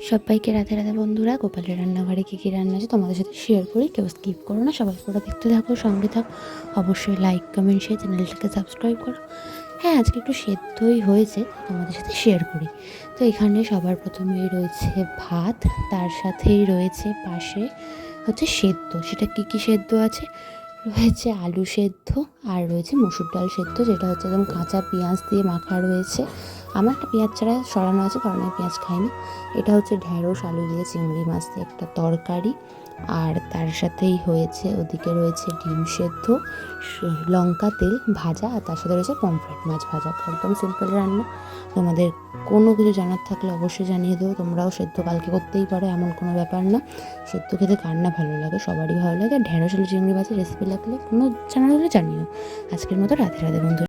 সবাইকে রাধে রাধে বন্ধুরা। গোপালের রান্নাঘরে কী কী রান্না আছে তোমাদের সাথে শেয়ার করি, কেউ স্কিপ করো না, সবাই পুরো দেখতে থাকো, সঙ্গে থাকো। অবশ্যই লাইক কমেন্ট শেয়ার, চ্যানেলটাকে সাবস্ক্রাইব করো। হ্যাঁ, আজকে একটু সেদ্ধই হয়েছে, তোমাদের সাথে শেয়ার করি। তো এখানে সবার প্রথমেই রয়েছে ভাত, তার সাথেই রয়েছে পাশে হচ্ছে সেদ্ধ। সেটা কী কী সেদ্ধ আছে, রয়েছে আলু সেদ্ধ, আর রয়েছে মসুর ডাল সেদ্ধ, যেটা হচ্ছে একদম কাঁচা পেঁয়াজ দিয়ে মাখা রয়েছে। আমার একটা পেঁয়াজ ছাড়া সরানো আছে, কারণ আমি পেঁয়াজ খাই না। এটা হচ্ছে ঢ্যাঁড়স আলু দিয়ে চিংড়ি মাছ দিয়ে একটা তরকারি, আর তার সাথেই হয়েছে ওদিকে রয়েছে ডিম সেদ্ধ, লঙ্কা তেল ভাজা, আর তার সাথে রয়েছে পমফ্রেট মাছ ভাজা। তো একদম সিম্পল রান্না। তোমাদের কোনো কিছু জানার থাকলে অবশ্যই জানিয়ে দেবো। তোমরাও সেদ্ধ কালকে করতেই পারো, এমন কোনো ব্যাপার না। সেদ্ধ খেতে কার না ভালো লাগে, সবারই ভালো লাগে। আর ঢ্যাঁড়স আলু চিংড়ি মাছের রেসিপি লাগলে কোনো জানার হলে জানিও। আজকের মতো রাধে রাধে বন্ধু।